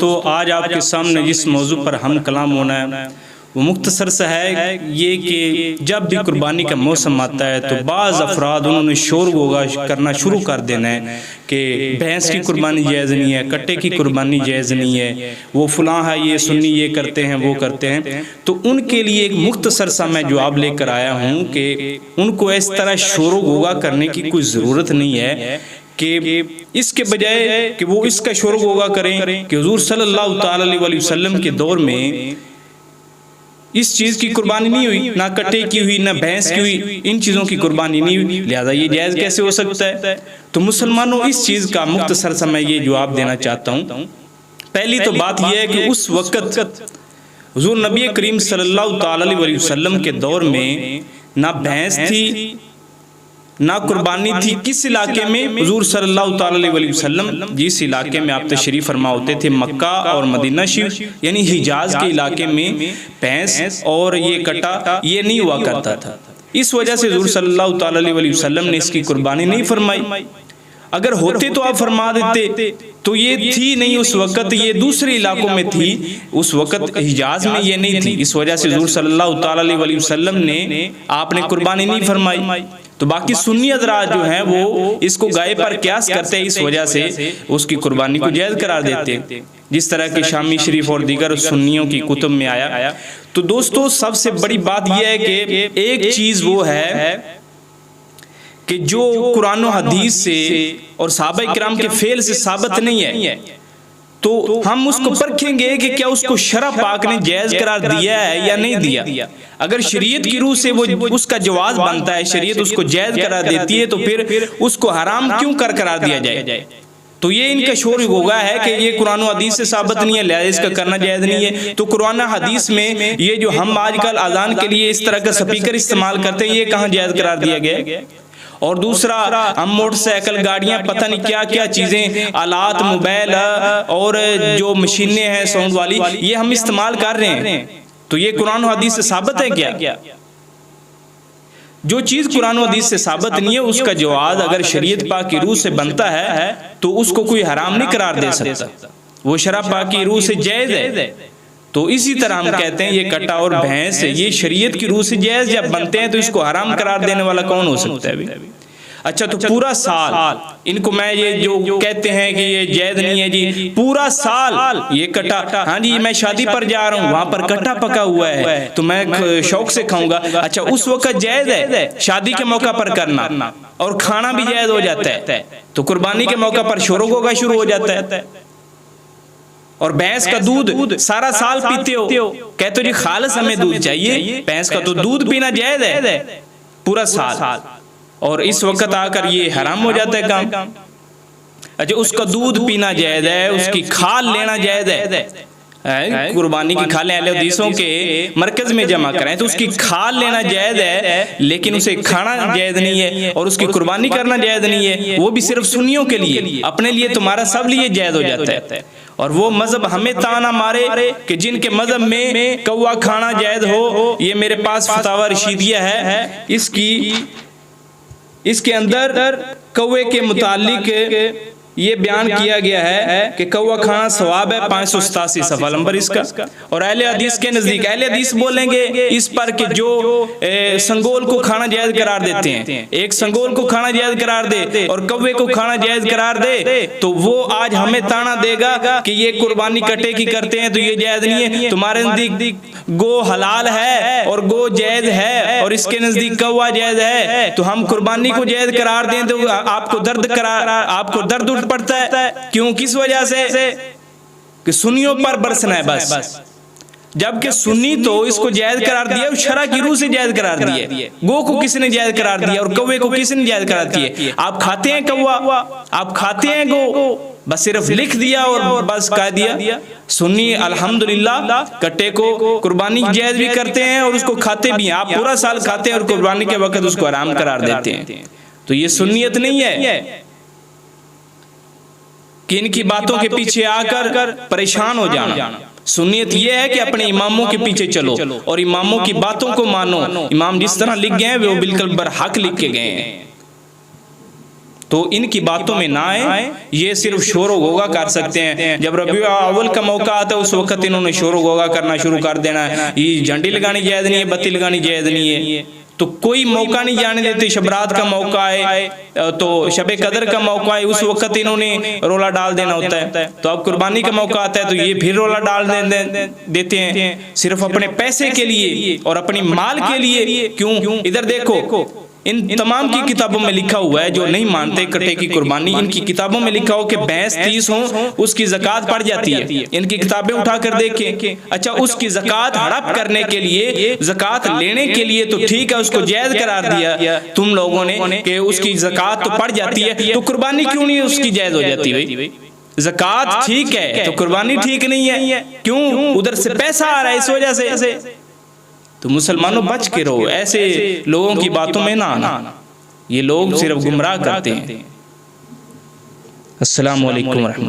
دوستو آج آپ کے سامنے جس موضوع پر ہم کلام ہونا ہے وہ مختصر سا ہے یہ کہ جب بھی قربانی کا موسم آتا ہے تو بعض افراد انہوں نے شور غوغا کرنا شروع کر دینا ہے کہ بھینس کی قربانی جائز نہیں ہے، کٹے کی قربانی جائز نہیں ہے، وہ فلاں ہے، یہ سنی یہ کرتے ہیں وہ کرتے ہیں۔ تو ان کے لیے ایک مختصر سا میں جواب لے کر آیا ہوں کہ ان کو اس طرح شور غوغا کرنے کی کوئی ضرورت نہیں ہے، کہ اس کے بجائے کہ وہ اس کا شور غوغا کریں کہ حضور صلی اللہ تعالی علیہ وسلم کے دور میں اس چیز کی قربانی نہیں ہوئی، نہ کٹے کی ہوئی نہ بھینس کی ہوئی، ان چیزوں کی قربانی نہیں ہوئی، لہذا یہ جائز کیسے ہو سکتا ہے؟ تو مسلمانوں اس چیز کا مختصر سا میں یہ جواب دینا چاہتا ہوں۔ پہلی تو بات یہ ہے کہ اس وقت حضور نبی کریم صلی اللہ تعالی علیہ وسلم کے دور میں نہ بھینس تھی نہ قربانی تھی۔ کس علاقے میں حضور صلی اللہ تعالی علیہ وسلم جس علاقے میں آپ تشریف فرما ہوتے تھے، مکہ اور مدینہ شریف یعنی حجاز کے علاقے میں بھینس اور یہ کٹا یہ نہیں ہوا کرتا تھا، اس وجہ سے حضور صلی اللہ تعالی علیہ وسلم نے اس کی قربانی نہیں فرمائی۔ اگر ہوتے تو آپ فرما دیتے، تو یہ تھی نہیں اس وقت، یہ دوسرے علاقوں میں تھی، اس وقت حجاز میں یہ نہیں تھی، اس وجہ سے حضور صلی اللہ تعالی علیہ وسلم نے آپ نے قربانی نہیں فرمائی۔ تو باقی سنی حضرات جو ہیں وہ اس کو گائے پر قیاس کرتے ہیں، اس وجہ سے اس کی قربانی کو جائز قرار دیتے ہیں، جس طرح کہ شامی شریف اور دیگر سنیوں کی کتب میں آیا۔ تو دوستو سب سے بڑی بات یہ ہے کہ ایک چیز وہ ہے کہ جو قرآن و حدیث سے اور صحابہ کرام کے فعل سے ثابت نہیں ہے، تو ہم اس کو پرکھیں گے کہ کیا اس کو شرع پاک نے جائز قرار دیا ہے یا نہیں دیا۔ اگر شریعت کی روح سے وہ اس کا جواز بنتا ہے، شریعت اس کو جائز قرار دیتی ہے، تو پھر اس کو حرام کیوں قرار دیا جائے؟ تو یہ ان کا شور غوغا ہے کہ یہ قرآن و حدیث سے ثابت نہیں ہے لہذا اس کا کرنا جائز نہیں ہے۔ تو قرآن و حدیث میں یہ جو ہم آج کل اذان کے لیے اس طرح کا سپیکر استعمال کرتے ہیں، یہ کہاں جائز قرار دیا گیا؟ اور دوسرا ہم موٹر سائیکل گاڑیاں پتہ نہیں کیا کیا چیزیں آلات موبائل اور جو مشینیں ہیں ساؤنڈ والی یہ ہم استعمال کر رہے ہیں، تو یہ قرآن و حدیث سے ثابت ہے کیا؟ جو چیز قرآن و حدیث سے ثابت نہیں ہے اس کا جواز اگر شریعت پاک کی روح سے بنتا ہے تو اس کو کوئی حرام نہیں قرار دے سکتا، وہ شرع پاک کی روح سے جائز ہے۔ تو اسی طرح ہم کہتے ہیں یہ کٹا اور بھینس یہ شریعت کی روح سے جائز جب بنتے ہیں تو اس کو حرام قرار دینے والا کون ہو سکتا ہے؟ اچھا تو پورا سال ان کو میں یہ جو کہتے ہیں کہ یہ جائز نہیں ہے جی، پورا سال یہ کٹا، ہاں جی میں شادی پر جا رہا ہوں وہاں پر کٹا پکا ہوا ہے تو میں شوق سے کھاؤں گا، اچھا اس وقت جائز ہے شادی کے موقع پر کرنا اور کھانا بھی جائز ہو جاتا ہے، تو قربانی کے موقع پر شور غوغا شروع ہو جاتا ہے۔ اور بھینس کا دودھ سارا سال پیتے ہو، کہتے ہو جی خالص ہمیں دودھ چاہیے، بھینس کا تو دودھ پینا جائز ہے پورا سال، اور اس وقت آ کر یہ حرام ہو جاتا ہے کام۔ اچھا اس کا دودھ پینا جائز ہے، اس کی کھال لینا جائز ہے، قربانی کی کھالیں اہل حدیثوں کے مرکز میں جمع کریں تو اس کی کھال لینا جائز ہے، لیکن اسے کھانا جائز نہیں ہے اور اس کی قربانی کرنا جائز نہیں ہے، وہ بھی صرف سنیوں کے لیے، اپنے لیے تمہارا سب لیے جائز ہو جاتا ہے۔ اور وہ مذہب ہمیں تانا مارے کہ جن کے مذہب میں کوا کھانا جائز ہو، یہ میرے پاس فتاوی رشیدیہ ہے، اس کے اندر کوے کے متعلق یہ بیان کیا گیا ہے کہ کوا کھانا ثواب ہے، 587 صفحہ نمبر اس کا۔ اور اہل حدیث کے نزدیک اہل حدیث بولیں گے اس پر کہ جو سنگول کو کھانا جائز قرار دیتے ہیں، ایک سنگول کو کھانا جائز قرار دے اور کوے کو کھانا جائز قرار دے، تو وہ آج ہمیں تانا دے گا کہ یہ قربانی کٹے کی کرتے ہیں تو یہ جائز نہیں ہے، تمہارے نزدیک گو حلال ہے اور گو جائز ہے اور اس کے نزدیک کوا جائز ہے، تو ہم قربانی کو جائز قرار دیں تو آپ کو درد پڑتا ہے، کیوں کس وجہ سے کہ سنیوں پر برسنا ہے بس، جبکہ سنی تو اس کو جائز قرار دیا، شرع کی روح سے جائز قرار دیا، گو کو کس نے جائز قرار دیا اور کوے کو کس نے جائز قرار دیا؟ آپ کھاتے ہیں کوا، آپ کھاتے ہیں گو، بس صرف لکھ دیا اور بس کہہ دیا۔ سنی الحمدللہ کٹے کو قربانی جائز بھی کرتے ہیں اور اس کو کھاتے بھی ہیں، آپ پورا سال کھاتے ہیں اور قربانی کے وقت اس کو حرام قرار دیتے ہیں، تو یہ سنیت نہیں ہے کہ ان کی باتوں کے پیچھے آ کر پریشان ہو جانا۔ سنیت یہ ہے کہ اپنے اماموں کے پیچھے چلو اور اماموں کی باتوں کو مانو، امام جس طرح لکھ گئے ہیں وہ بالکل برحق لکھ کے گئے ہیں۔ تو ان کی باتوں میں نہ آئے. یہ صرف شور و غوغا کر سکتے ہیں. جب ربیع الاول کا موقع آتا ہے اس وقت انہوں نے شور و غوغا کرنا شروع کر دینا ہے. یہ جھنڈی لگانی جائز نہیں ہے, بتی لگانی جائز نہیں ہے. تو کوئی موقع نہیں جانے دیتے. شب رات کا موقع آئے تو شب قدر کا موقع آئے اس وقت انہوں نے رولا ڈال دینا ہوتا ہے. تو اب قربانی کا موقع آتا ہے تو یہ پھر رولا ڈال دیتے ہیں صرف اپنے پیسے کے لیے اور اپنی مال کے لیے. کیوں؟ ادھر دیکھو ان تمام کی کتابوں میں لکھا ہوا ہے, جو نہیں مانتے کٹے کی قربانی, ان کی کتابوں میں لکھا ہو کہ بھینس 30 ہوں اس کی زکوٰۃ پڑ جاتی ہے. ان کی کتابیں اٹھا کر دیکھیں. اچھا اس کی زکوٰۃ ہڑپ کرنے کے لیے, زکوٰۃ لینے کے لیے تو ٹھیک ہے, اس کو جائز قرار دیا تم لوگوں نے کہ اس کی زکوٰۃ تو پڑ جاتی ہے, تو قربانی کیوں نہیں اس کی جائز ہو جاتی بھائی؟ زکوٰۃ ٹھیک ہے تو قربانی ٹھیک نہیں ہے. کیوں؟ ادھر سے پیسہ آ رہا ہے اس وجہ سے. تو مسلمانوں بچ کے رہو, ایسے لوگوں کی باتوں میں نہ آنا. یہ لوگ صرف گمراہ کرتے ہیں. السلام علیکم ورحمۃ اللہ.